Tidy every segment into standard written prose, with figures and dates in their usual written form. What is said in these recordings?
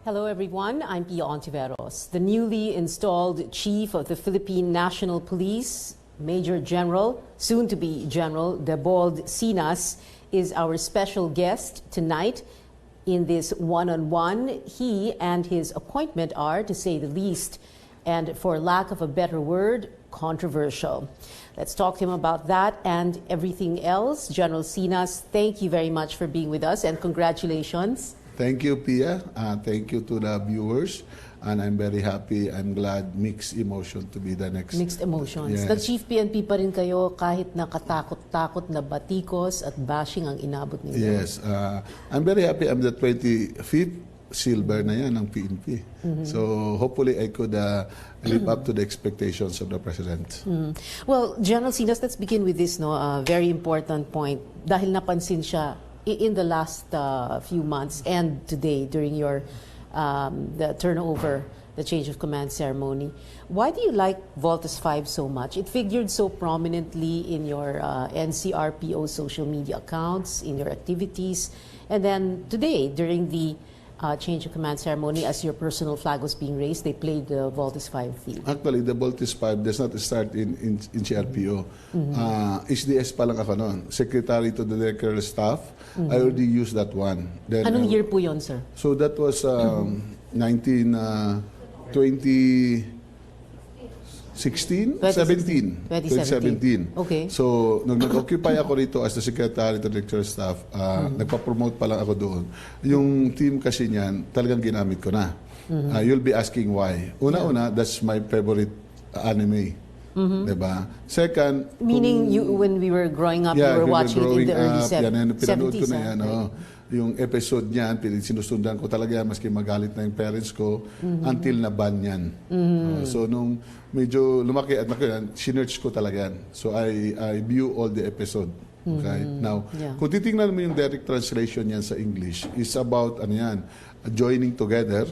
Hello everyone, I'm Pia Hontiveros. The newly installed Chief of the Philippine National Police, Major General, soon to be General Debold Sinas, is our special guest tonight in this one-on-one. He and his appointment are, to say the least, and for lack of a better word, controversial. Let's talk to him about that and everything else. General Sinas, thank you very much for being with us and congratulations. Thank you, Pia. Thank you to the viewers. And I'm very happy. I'm glad mixed emotion to be the next. Mixed emotions. Yes. The Chief PNP pa rin kayo kahit nakatakot-takot na batikos at bashing ang inabot ninyo. Yes. I'm very happy. I'm the 25th silver na yan ng PNP. So hopefully I could live up to the expectations of the President. Well, General Sinas, let's begin with this very important point. Dahil napansin siya in the last few months and today during your the turnover, the change of command ceremony. Why do you like Voltes 5 so much? It figured so prominently in your NCRPO social media accounts, in your activities, and then today during the change of command ceremony, as your personal flag was being raised, they played the Voltes 5 theme. Actually, the Voltes 5 does not start in CRPO. SDS pa lang ako noon. Secretary to the Director Staff. I already used that one. Then, Anong year po yun, sir? So that was 2017. 2017. Okay. So, nung nag-occupy ako rito as the Secretary to the Director Staff, nagpa-promote pa lang ako doon. Yung team kasi niyan, talagang ginamit ko na. You'll be asking why. Una-una, that's my favorite anime. Diba? Second, meaning when we were growing up, you were watching it in the early 70s. Pinanood ko na yan. Yung episode niyan, sinusundan ko talaga maski magalit na yung parents ko until na-ban yan. So nung medyo lumaki at sinerch ko talaga yan. So I view all the episode. Okay? Now, kung titingnan mo yung direct translation yan sa English, is about joining together,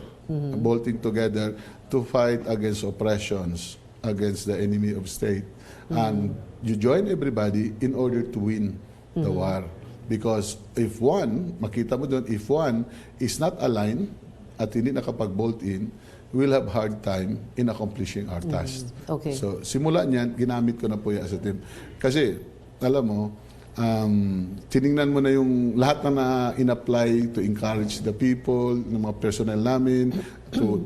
bolting together to fight against oppressions, against the enemy of state. And you join everybody in order to win the war. Because if one, makita mo doon, if one is not aligned at hindi nakapag-bolt in, we'll have hard time in accomplishing our task. Okay. So, simula niyan, ginamit ko na po yan as a team. Kasi, alam mo, tiningnan mo na yung lahat na in-apply to encourage the people, ng mga personnel namin, to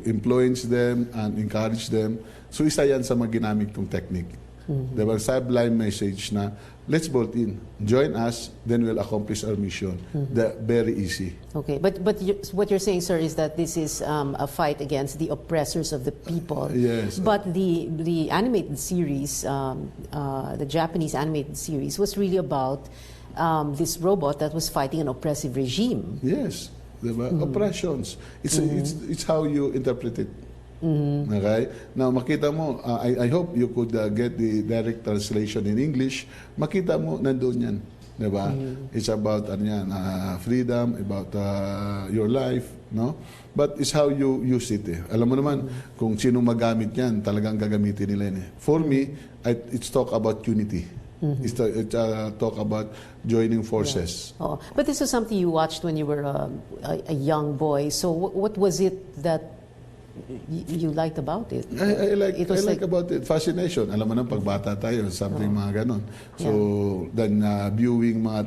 influence them and encourage them. So, isa yan sa mga ginamit kong technique. Diba? Sublime message na, let's bolt in, join us, then we'll accomplish our mission. Very easy. Okay, but what you're saying, sir, is that this is a fight against the oppressors of the people. Yes. But the animated series, the Japanese animated series, was really about this robot that was fighting an oppressive regime. Yes. Diba? Oppressions. It's how you interpret it. Okay? Now, makita mo, I hope you could get the direct translation in English. Makita mo, nandun yan. Diba? It's about freedom, about your life. No? But it's how you use it. Alam mo naman, kung sino magamit yan, talagang gagamitin nila yan. For me, it's talk about unity. It's talk about joining forces. Yeah. Oh, but this is something you watched when you were a young boy. So what was it that you liked about it? I like about it. Fascination. Alam mo na, pagbata tayo, something mga ganon. So, then viewing mga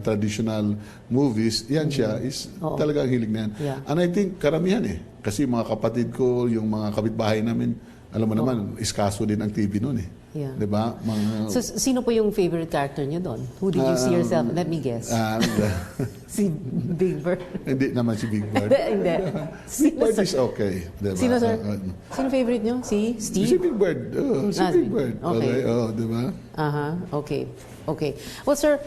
traditional movies, yan siya, is talagang hilig na yan. And I think, karamihan kasi mga kapatid ko, yung mga kapitbahay namin, alam mo naman, iskaso din ang TV noon Diba? So, sino po yung favorite character niyo doon? Who did you see yourself? Let me guess. Si Big Bird? Hindi naman si Big Bird. Hindi. Big Bird is okay. Diba? Sino, sir? Sino favorite niyo? Si Steve? Si Big Bird. Si Big Bird. Okay. Diba? Okay. Okay. Well, sir,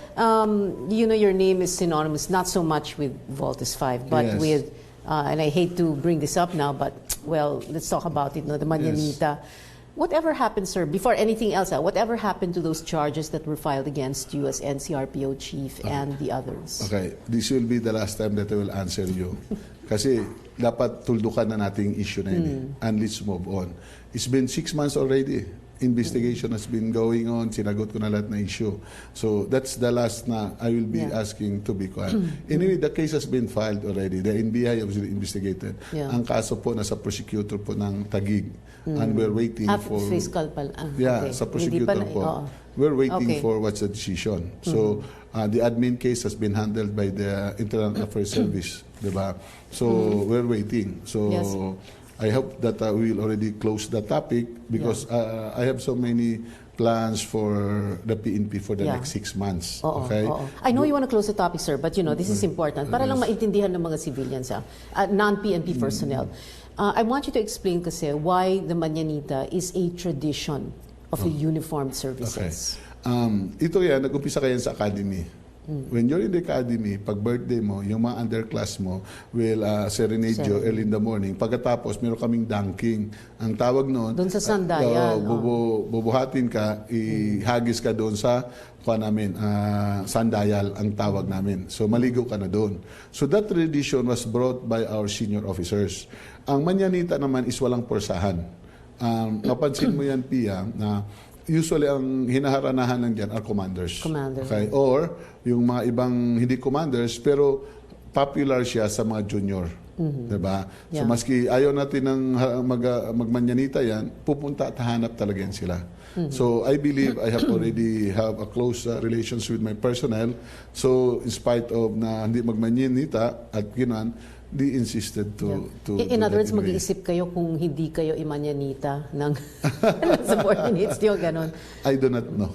you know your name is synonymous not so much with Voltes 5, but with, and I hate to bring this up now, but, well, let's talk about it, the Mañanita. Whatever happened, sir, before anything else, whatever happened to those charges that were filed against you as NCRPO chief and the others? Okay, this will be the last time that I will answer you. Kasi dapat tuldukan na nating issue na yun. And let's move on. It's been 6 months already. Investigation has been going on. Sinagot ko na lahat na issue. So that's the last na I will be asking to be quiet. Anyway, the case has been filed already. The NBI has investigated. Ang kaso po nasa prosecutor po ng Taguig. And we're waiting for... Fiscal pala. Sa prosecutor po. We're waiting for what's the decision. So the admin case has been handled by the Internal Affairs Service. Diba? So we're waiting. So... I hope that we will already close the topic because I have so many plans for the PNP for the next 6 months. Okay? I know you want to close the topic, sir, but this is important. Para lang maintindihan ng mga civilians, non-PNP personnel. I want you to explain kasi why the Mañanita is a tradition of the uniformed services. Ito yan, nag-umpisa kayan sa academy. When you're in the academy, pag birthday mo, yung mga underclass mo will serenade you early in the morning. Pagkatapos, meron kaming dunking. Ang tawag noon, doon sa Sandayan. Bubuhatin ka, ihagis ka doon sa Sandayal ang tawag namin. So maligo ka na doon. So that tradition was brought by our senior officers. Ang Mañanita naman is walang porsahan. Napansin mo yan, Pia, na usually ang hinaharanahan lang dyan are commanders. Okay? Or yung mga ibang hindi commanders pero popular siya sa mga junior. Diba? So maski ayaw natin ng magmanyanita yan, pupunta at hanap talaga yan sila. So I believe I have already have a close relations with my personnel. So in spite of na hindi magmanyanita at gano'n, they insisted to in other words, mag-iisip kayo kung hindi kayo imanyanita ng subordinates niyo, ganon. I do not know.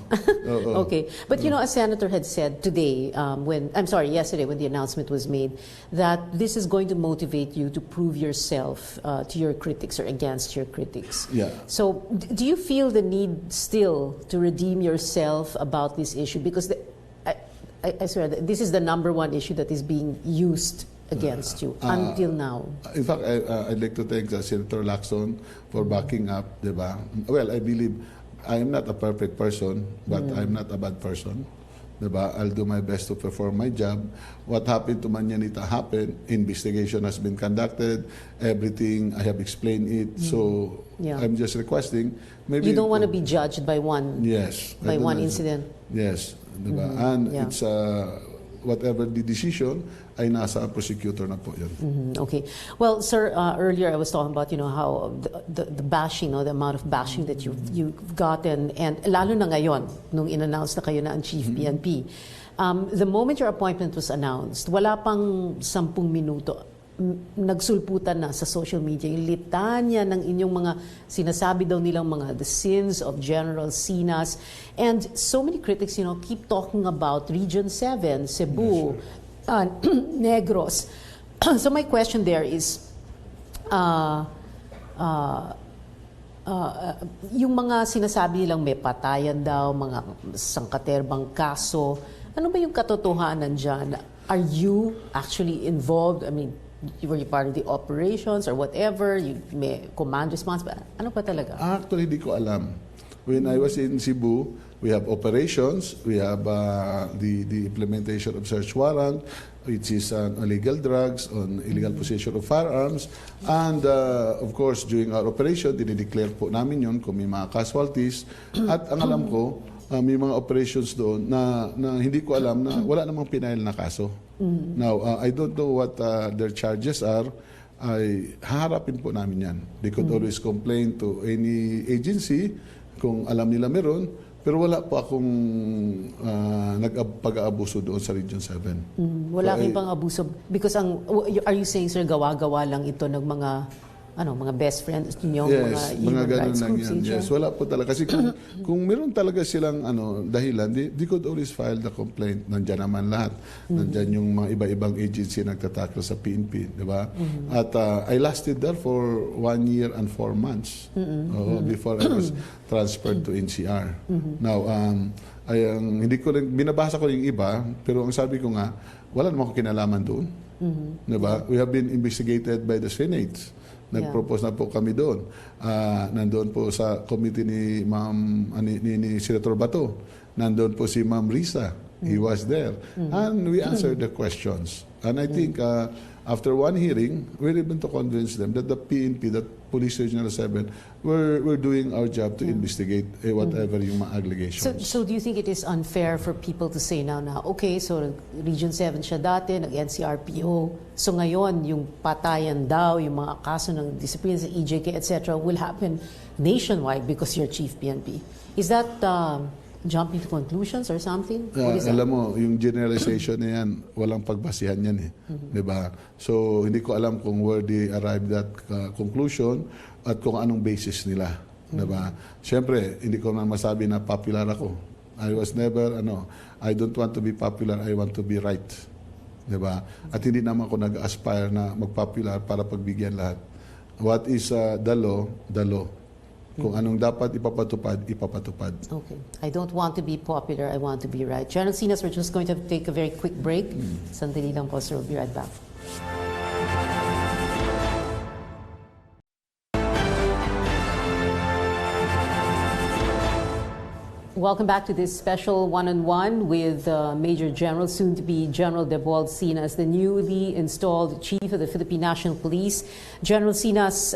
Okay. But a senator had said today, yesterday when the announcement was made, that this is going to motivate you to prove yourself to your critics or against your critics. Yeah. So do you feel the need still to redeem yourself about this issue? Because I swear, this is the number one issue that is being used against you until now. In fact, I'd like to thank Senator Lacson for backing up, diba? Well, I believe I am not a perfect person, but I'm not a bad person. Diba? I'll do my best to perform my job. What happened to Mañanita happened. Investigation has been conducted. Everything, I have explained it. So I'm just requesting. Maybe you don't want to be judged by one incident. Yes. Diba? And it's whatever the decision ay nasa prosecutor na po yun. Okay. Well, sir, earlier I was talking about how the bashing, the amount of bashing that you've gotten, and lalo na ngayon nung in-announce na kayo na ang Chief PNP. The moment your appointment was announced, wala pang 10 minuto, nagsulputan na sa social media yung litanya ng inyong mga sinasabi daw nilang the sins of General Sinas, and so many critics keep talking about Region 7, Cebu, Negros. So my question there is yung mga sinasabi nilang may patayan daw, mga sangkaterbang kaso, ano ba yung katotohanan dyan? Are you actually involved? I mean, were you part of the operations or whatever? You may command response, but ano pa talaga? Actually, di ko alam. When I was in Cebu, we have operations, we have the implementation of search warrant, which is on illegal drugs, on illegal possession of firearms, and of course, during our operation, dinideclare po namin yun kung may mga casualties, at ang alam ko, may mga operations doon na hindi ko alam na wala namang pinail na kaso. Now, I don't know what their charges are. Ay haharapin po namin yan. They could always complain to any agency kung alam nila meron, pero wala po akong nagpag-aabuso doon sa Region 7. Wala kayong pang-abuso? Because are you saying, sir, gawa-gawa lang ito ng mga best friends niyo, yes, mga ganun rights lang groups? Yan. Yes, wala po talaga. Kasi kung meron talaga silang dahilan, they could always file the complaint. Nandiyan naman lahat. Nandiyan yung mga iba-ibang agency nagtatakil sa PNP. Diba? At I lasted there for 1 year and 4 months before I was transferred to NCR. Now, hindi ko rin, binabasa ko yung iba, pero ang sabi ko nga, wala namang kinalaman doon. Diba? We have been investigated by the Senate. Nag-propose na po kami doon. Nandoon po sa committee ni ni Senator Bato. Nandoon po si Ma'am Risa. He was there. And we answered the questions. And I think after one hearing, we're able to convince them that the PNP, that Police Regional 7, we're doing our job to investigate whatever yung mga allegations. So do you think it is unfair for people to say now na, okay, so Region 7 siya dati, nag-NCRPO, so ngayon yung patayan daw, yung mga kaso ng discipline sa EJK, etc. will happen nationwide because you're Chief PNP. Is that jumping to conclusions or something? What is that? Alam mo, yung generalization na yan, walang pagbasihan yan eh. Diba? So, hindi ko alam kung where they arrived at conclusion at kung anong basis nila. Diba? Siyempre, hindi ko na masabi na popular ako. I was never, I don't want to be popular, I want to be right. Diba? At hindi naman ako nag-aspire na mag-popular para pagbigyan lahat. What is the law? The law. Kung anong dapat ipapatupad, ipapatupad. Okay. I don't want to be popular, I want to be right. General Sinas, we're just going to take a very quick break. Sandali lang po, sir. We'll be right back. Welcome back to this special one-on-one with Major General, soon-to-be General Debold Sinas, the newly installed Chief of the Philippine National Police. General Sinas,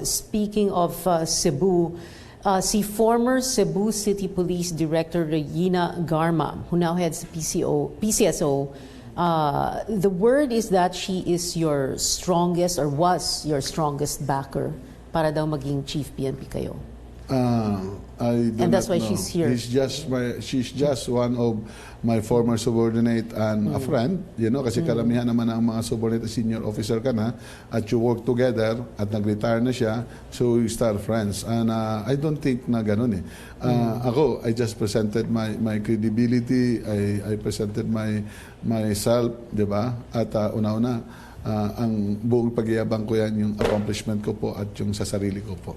speaking of Cebu, si former Cebu City Police Director Regina Garma, who now heads the PCSO, the word is that she is your strongest or was your strongest backer para daw maging Chief PNP kayo. And that's why she's here. She's just one of my former subordinate and a friend, kasi karamihan naman ang mga subordinate senior officer ka na at you work together at nag-retire na siya, so we start friends. And I don't think na ganun eh. Ako, I just presented my credibility, I presented myself, di ba? At una-una, ang buong pagyayabang ko yan, yung accomplishment ko po at yung sa sarili ko po.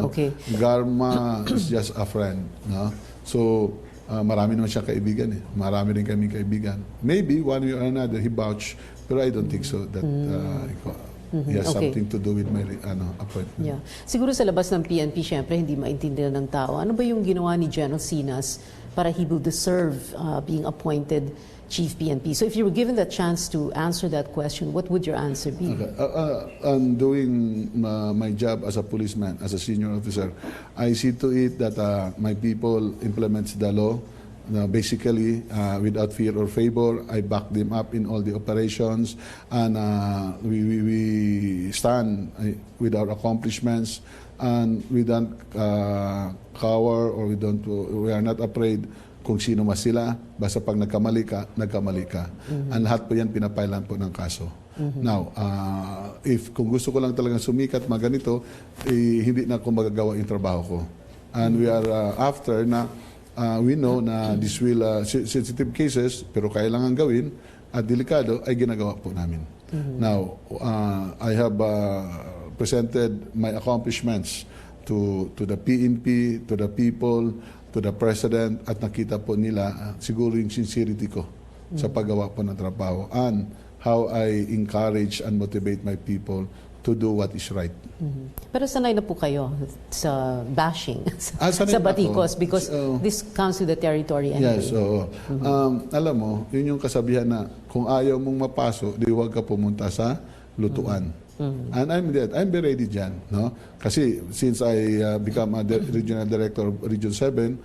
Okay. Garma is just a friend. No? So, marami naman siya kaibigan eh. Marami rin kami kaibigan. Maybe one way or another, he vouched, pero I don't think so that he has something to do with my appointment. Yeah. Siguro sa labas ng PNP, syempre, hindi maintindihan ng tao. Ano ba yung ginawa ni General Sinas para he will deserve being appointed Chief PNP? So if you were given the chance to answer that question, what would your answer be? Okay. I'm doing my job as a policeman, as a senior officer. I see to it that my people implements the law. Basically, without fear or favor, I back them up in all the operations, and we stand with our accomplishments, and we don't cower or we are not afraid kung sino mas sila, basta pag nagkamali ka. Ang lahat po yan pinapailan po ng kaso. Now, kung gusto ko lang talagang sumikat ganito, hindi na ako magagawa yung trabaho ko. And we are after na we know na this will sensitive cases, pero kailangan gawin at delikado ay ginagawa po namin. Now, I have presented my accomplishments to the PNP, to the people, to the President, at nakita po nila siguro yung sincerity ko sa paggawa po ng trabaho and how I encourage and motivate my people to do what is right. Pero sanay na po kayo sa bashing, sa batikos, because this comes to the territory anyway. Yes, so, alam mo, yun yung kasabihan na kung ayaw mong mapaso, di huwag ka pumunta sa lutuan. And I'm very ready dyan. No? Kasi since I become a regional director of Region 7,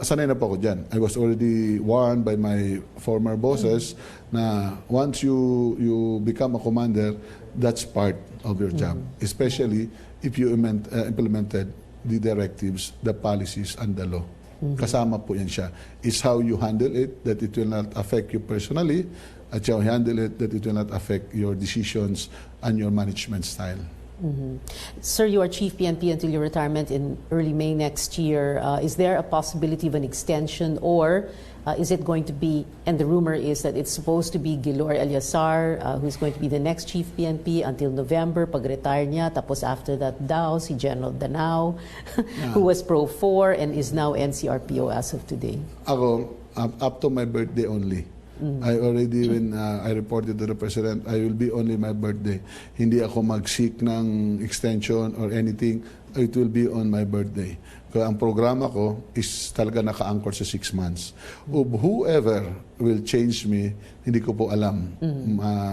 sanay na po ako dyan. I was already warned by my former bosses na once you become a commander, that's part of your job. Especially if you implemented the directives, the policies, and the law. Kasama po yan siya. It's how you handle it, that it will not affect you personally, at how you handle it, that it will not affect your decisions and your management style. Sir, you are Chief PNP until your retirement in early May next year. Is there a possibility of an extension, or is it going to be, and the rumor is that it's supposed to be Gloria Eliasar, who's going to be the next Chief PNP until November, pag-retire niya, tapos after that daw, si General Danao, who was Pro 4 and is now NCRPO as of today. Ako, up to my birthday only. I already, when I reported to the President, I will be only my birthday. Hindi ako mag-seek ng extension or anything. It will be on my birthday. Kaya ang programa ko is talaga naka-anchor sa 6 months. Whoever will change me, hindi ko po alam,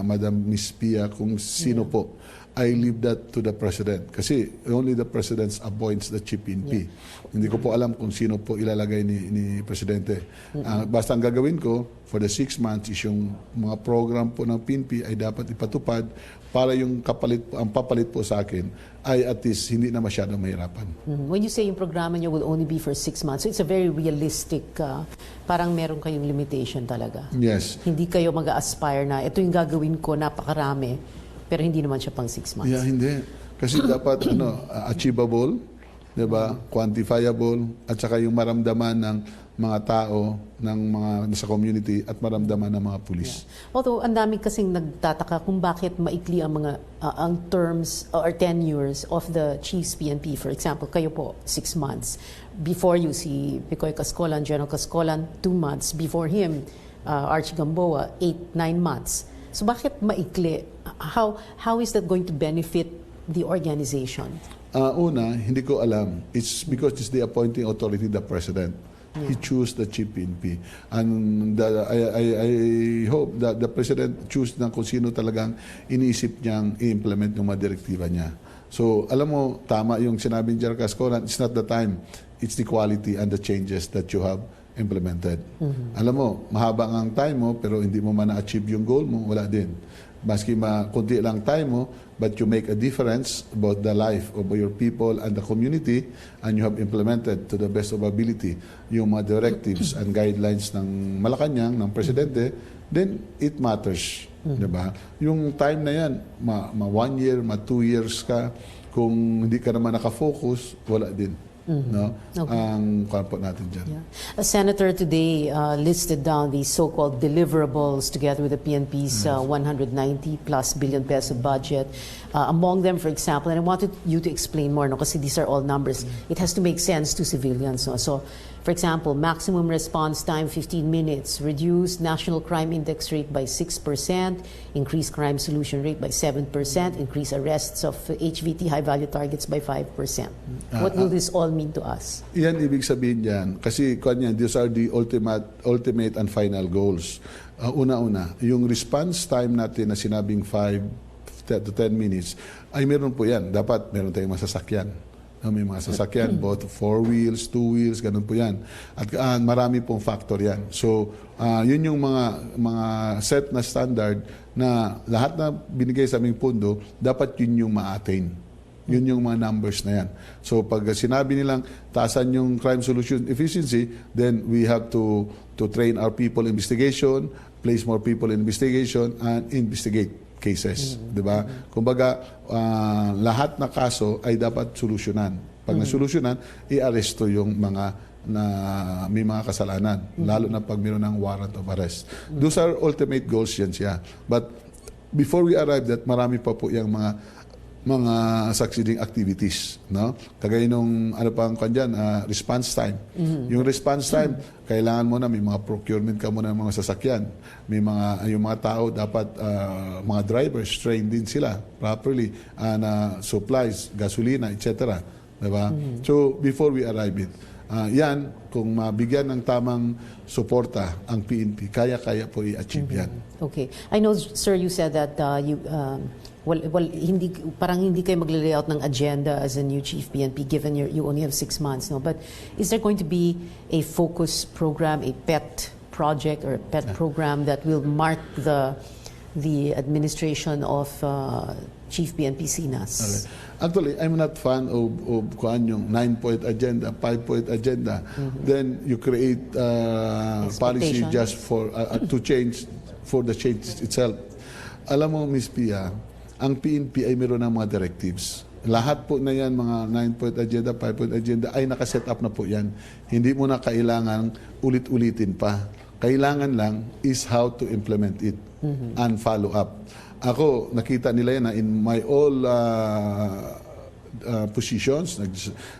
Madam Miss Pia, kung sino po. I leave that to the President. Kasi only the President appoints the Chief PNP. Hindi ko po alam kung sino po ilalagay ni Presidente. Basta ang gagawin ko for the 6 months is yung mga program po ng PNP ay dapat ipatupad para yung ang papalit po sa akin ay at least hindi na masyadong mahirapan. When you say yung programa nyo will only be for 6 months, so it's a very realistic, parang meron kayong limitation talaga. Yes. Hindi kayo mag-aspire na ito yung gagawin ko, napakarami, pero hindi naman siya pang 6 months. Yeah, hindi. Kasi dapat achievable, 'di ba? Quantifiable at saka yung maramdaman ng mga tao ng mga sa community at maramdaman ng mga pulis. Yeah. Although ang dami kasing nagtataka kung bakit maikli ang mga ang terms or tenures of the Chiefs PNP. For example, kayo po 6 months. Before you si Picoy Cascolan, General Cascolan 2 months. Before him, Archie Gamboa 8-9 months. So bakit maikli? How is that going to benefit the organization? Una, hindi ko alam. It's because it's the appointing authority, the President. He choose the Chief PNP. And I hope that the President choose na kung sino talagang iniisip niyang i-implement yung mga direktiba niya. So, alam mo, tama yung sinabi ni General Cascolan, it's not the time. It's the quality and the changes that you have implemented. Alam mo, mahaba ang time mo, pero hindi mo man na-achieve yung goal mo, wala din. Maski kunti lang time mo, but you make a difference about the life of your people and the community, and you have implemented to the best of ability yung mga directives and guidelines ng Malacanang, ng Presidente, then it matters. Diba? Yung time na yan, 1 year, 2 years ka, kung hindi ka naman nakafocus, wala din. No? Okay. Ang po natin dyan. Yeah. A senator today listed down the so-called deliverables together with the PNP's 190 plus billion peso budget. Among them, for example, and I wanted you to explain more, no, kasi these are all numbers. It has to make sense to civilians. No? So, for example, maximum response time 15 minutes, reduce national crime index rate by 6%, increase crime solution rate by 7%, increase arrests of HVT high-value targets by 5%. What will this all mean to us? Yan ibig sabihin yan. Kasi these are the ultimate and final goals. Una-una, yung response time natin na sinabing 5 to 10 minutes, ay meron po yan. Dapat meron tayong masasakyan. May mga sasakyan, both 4 wheels, 2 wheels, ganun po yan. At marami pong factor yan. So, yun yung mga set na standard na lahat na binigay sa aming pundo, dapat yun yung ma-attain. Yun yung mga numbers na yan. So, pag sinabi nilang taasan yung crime solution efficiency, then we have to train our people in investigation, place more people in investigation, and investigate cases, di ba? Kumbaga, lahat na kaso ay dapat solusyonan. Pag nasolusyonan, i-aresto yung mga na may mga kasalanan, lalo na pag mayroon ng warrant of arrest. Those are ultimate goals yan siya. But before we arrive that, marami pa po yung mga succeeding activities, no? Kagaya nung response time. Yung response time, kailangan mo na may mga procurement ka muna ng mga sasakyan. May yung mga tao dapat mga drivers trained din sila properly na supplies, gasolina, etc. Diba? So before we arrive it, yan, kung mabigyan ng tamang suporta ang PNP, kaya po i-achieve yan. Okay. I know, sir, you said that hindi kayo magle-layout ng agenda as a new Chief PNP given you only have 6 months, no? But is there going to be a focus program, a pet project or a pet program that will mark the administration of Chief PNP Sinas? Okay. Actually, I'm not fan of yung 9-point agenda, 5-point agenda. Then you create policy just for to change for the change itself. Alam mo, Ms. Pia, ang PNP ay meron ng mga directives. Lahat po na yan, mga 9-point agenda, 5-point agenda, ay nakaset up na po yan. Hindi mo na kailangan ulit-ulitin pa. Kailangan lang is how to implement it and follow up. Ako, nakita nila yan na in my all positions,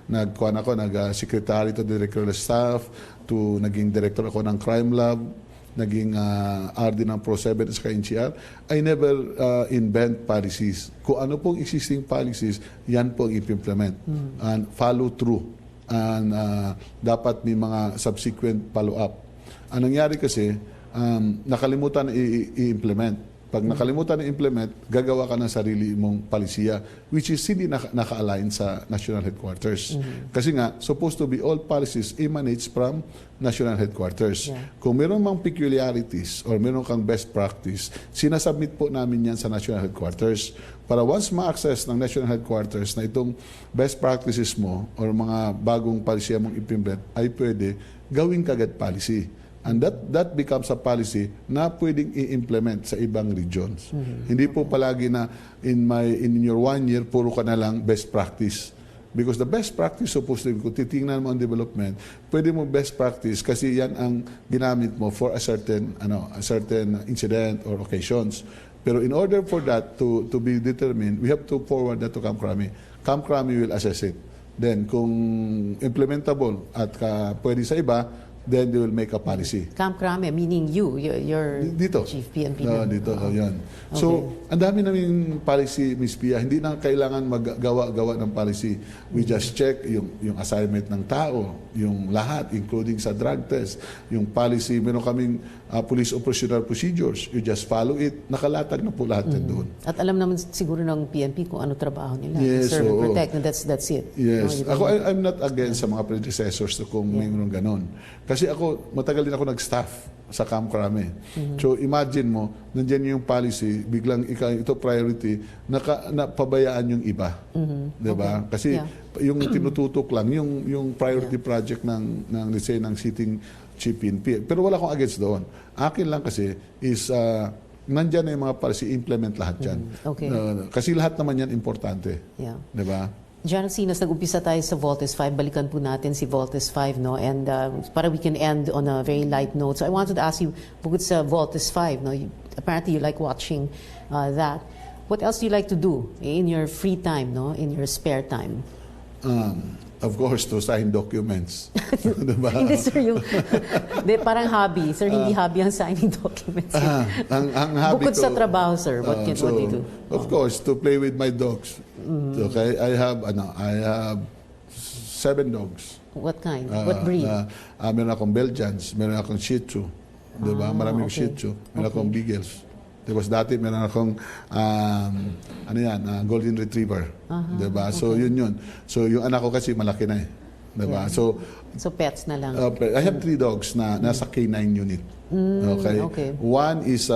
nagkuhan ako, nag-secretary to director of staff, to naging director ako ng crime lab, naging RD ng Pro7 at saka NCR, I never invent policies. Kung ano pong existing policies, yan po ang implement and follow through. and dapat may mga subsequent follow-up. Ang nangyari kasi, nakalimutan na i-implement. Pag nakalimutan na implement, gagawa ka ng sarili mong palisiya, which is hindi naka-align sa national headquarters. Kasi nga, supposed to be all policies emanates from national headquarters. Yeah. Kung meron mang peculiarities or meron kang best practice, sinasubmit po namin yan sa national headquarters. Para once ma-access ng national headquarters na itong best practices mo or mga bagong palisiya mong implement, ay pwede gawing kagad policy. And that becomes a policy na pwedeng i-implement sa ibang regions. Hindi po palagi na in your 1 year, puro ka na lang best practice. Because the best practice supposed to be, kung titingnan mo ang development, pwede mo best practice kasi yan ang ginamit mo for a certain incident or occasions. Pero in order for that to be determined, we have to forward that to Camp Crami. Camp Crami will assess it. Then, kung implementable at pwede sa iba, then they will make a policy. Camp Crame, meaning you're dito. Chief PNP. Dito, yan. Okay. So, ang dami naming policy, Ms. Pia. Hindi na kailangan maggawa ng policy. We just check yung assignment ng tao, yung lahat, including sa drug test, yung policy. Meron kaming police operational procedures. You just follow it. Nakalatag na po lahat doon. At alam naman siguro ng PNP kung ano trabaho nila. Yes, Serve and protect, and that's it. Yes. I'm not against sa mga predecessors kung mayroon ganon. Kasi ako, matagal din ako nag-staff sa Camp Crame. So imagine mo, nandiyan yung policy, biglang ito priority, napabayaan yung iba. Diba? Okay. Kasi yung tinututok lang, yung priority project ng let's say, ng sitting Chief PNP. Pero wala akong against doon. Akin lang kasi is, nandyan na yung mga policy, implement lahat yan. Okay. Kasi lahat naman yan importante. Yeah. Diba? General Sinas, nag-umpisa tayo sa Voltes 5. Balikan po natin si Voltes 5, no? And para we can end on a very light note. So I wanted to ask you, bukod sa Voltes 5, no? Apparently you like watching that. What else do you like to do in your free time, no? In your spare time? Of course, to sign documents. Diba? Hindi, sir, parang hobby. Sir, hindi hobby ang signing documents. Ang hobby bukod ko, sa trabaho, sir, what do you do? Of course, to play with my dogs. Okay, I have 7 dogs. What kind? What breed? Meron akong Belgians, meron akong Shih Tzu. Diba? Maraming Shih Tzu. Meron akong Beagles. Tapos dati meron akong Golden Retriever. Diba? So yun. So yung anak ko kasi malaki na eh. Diba? Yeah. So pets na lang. I have 3 dogs na nasa K9 unit. Okay. One is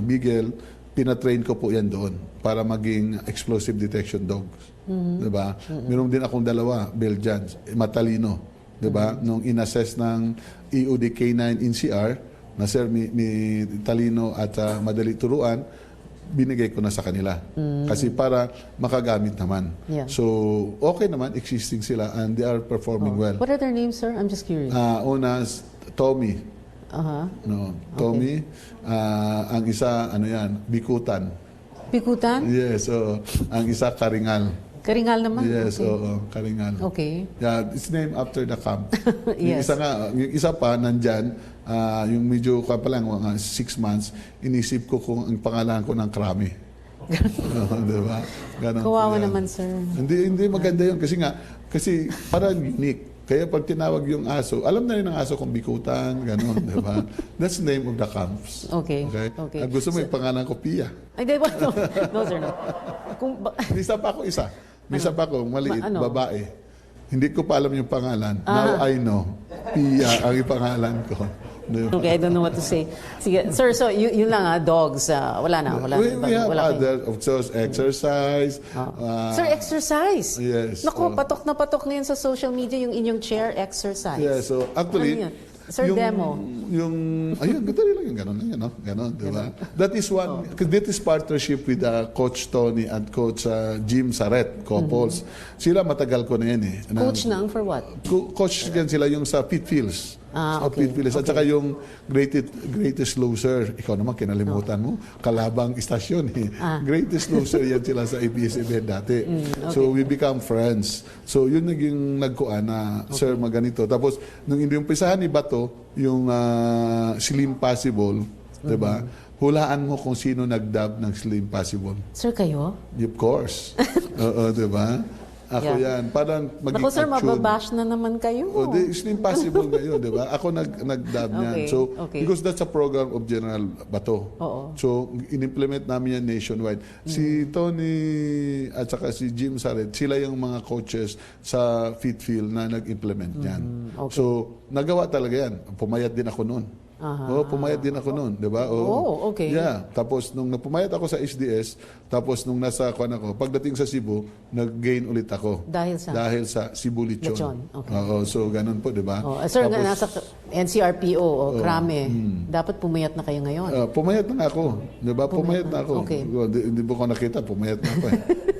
Beagle. Pinatrain ko po yan doon para maging explosive detection dogs. Diba? Meron din akong 2 Belgians, matalino. Diba? Nung inassess ng EOD K9 NCR, na sir, may talino at madali turuan, binigay ko na sa kanila. Kasi para makagamit naman. Yeah. So, okay naman, existing sila and they are performing well. What are their names, sir? I'm just curious. Una, Tommy. No, Tommy. Ang isa, Bikutan. Bikutan? Yes, ang isa, Karingal. Karingal naman? Yes, okay. Karingal. Okay. Yeah, it's named after the camp. Yes. Yung isa pa, nandyan, yung medyo pa lang, 6 months, inisip ko kung ang pangalan ko ng Krami. Diba? Ganon. Kawawa naman, sir. Hindi maganda yun kasi parang unique. Kaya pag tinawag yung aso, alam na rin ng aso kung Bikutan, gano'n, di ba? That's the name of the camps. Okay. At gusto mo yung pangalan ko, Pia. Ay, di ba? No, sir, no. May isa pa ako, maliit, babae. Hindi ko pa alam yung pangalan. Now I know. Pia ang pangalan ko. Okay, I don't know what to say. Sige, sir, so yun lang dogs, wala na. We have other, of course, exercise. Sir, exercise? Yes. Naku, patok na patok ngayon sa social media yung inyong chair exercise. Yeah, so actually, sir, demo. Ayun, dali lang yung gano'n, di ba? That is one, that is partnership with Coach Tony and Coach Jim Saret, couples. Sila matagal ko na yan eh. Coach nang for what? Coach yan sila yung sa Pit Fields. Okay. At saka yung greatest loser, ikaw naman kinalimutan mo, kalabang istasyon eh. Greatest loser yan sila sa ABS-CBN dati. Okay. So we become friends. So yun naging nagkuan na, sir, maganito. Tapos nung inumpisahan ni Bato, yung Slim Possible, diba? Hulaan mo kung sino nag-dub ng Slim Possible. Sir, kayo? Of course. Oo, diba? Ako yan. Parang maging Naku sir, attune. mababash na naman kayo. It's impossible ngayon, di ba? Ako nag-dub niyan. Okay, So, okay. because that's a program of General Bato. Oo. So, in-implement namin yan nationwide. Si Tony at saka si Jim Saret, sila yung mga coaches sa Fitfield na nag-implement yan. Okay. So, nagawa talaga yan. Pumayat din ako noon. Pumayat din ako noon, di ba? Okay. Yeah. Tapos, nung pumayat ako sa SDS, tapos nung nasa kuwan ako, pagdating sa Cebu, nag-gain ulit ako. Dahil sa Cebu Lechon. Okay. So, ganun po, di ba? Sir, Tapos, nasa NCRPO, krame. Dapat pumayat na kayo ngayon. pumayat na ako. Di ba? Pumayat na ako. Okay. Hindi mo ko nakita, pumayat na ako.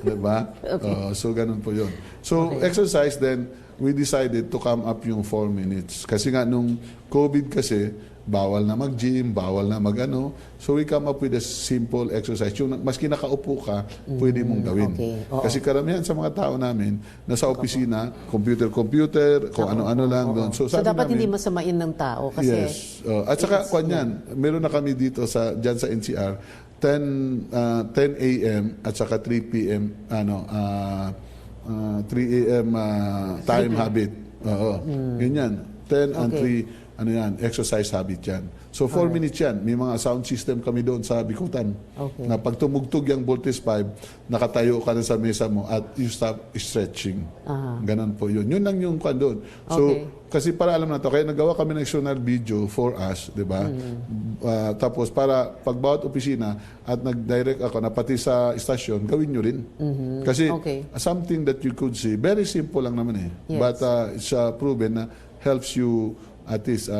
Di ba? Okay. So, ganun po yun. So, exercise then, we decided to come up yung 4 minutes. Kasi nga, nung COVID kasi, bawal na mag-gym, bawal na mag-ano. So, we come up with a simple exercise. Yung maski nakaupo ka, pwede mong gawin. Okay. Kasi karamihan sa mga tao namin, nasa opisina, computer, kung ano-ano lang doon. So, sabi dapat namin, hindi masamain ng tao kasi yes. At saka, kanyan, meron na kami dito dyan sa NCR, 10 a.m. at saka 3 p.m. 3 a.m. Time habit. Ganyan. 10 and 3 exercise habit yan. So 4 minutes yan. May mga sound system kami doon sa Bikutan. Okay. Na pag tumugtog yung voltage 5, nakatayo ka na sa mesa mo at you stop stretching. Ganon po yun. Yun lang yung kwan doon. So, kasi para alam na to, kaya nagawa kami ng national video for us, di ba? Tapos para pag bawat opisina at nag-direct ako na pati sa istasyon, gawin nyo rin. Kasi something that you could see, very simple lang naman eh. Yes. But it's proven na helps you at least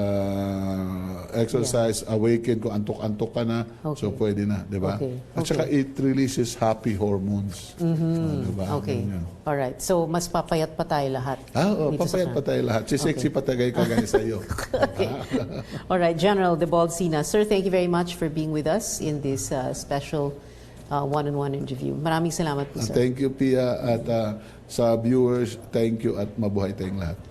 exercise, awaken kung antok-antok ka na, so pwede na, di ba? At saka it releases happy hormones. Diba? Okay. Alright. So, mas papayat pa tayo lahat. Papayat pa tayo lahat. Si sexy pa tayo kagaya sa iyo. Okay. Alright, General Debold Sinas. Sir, thank you very much for being with us in this special one-on-one interview. Maraming salamat po, sir. Thank you, Pia. At sa viewers, thank you at mabuhay tayong lahat.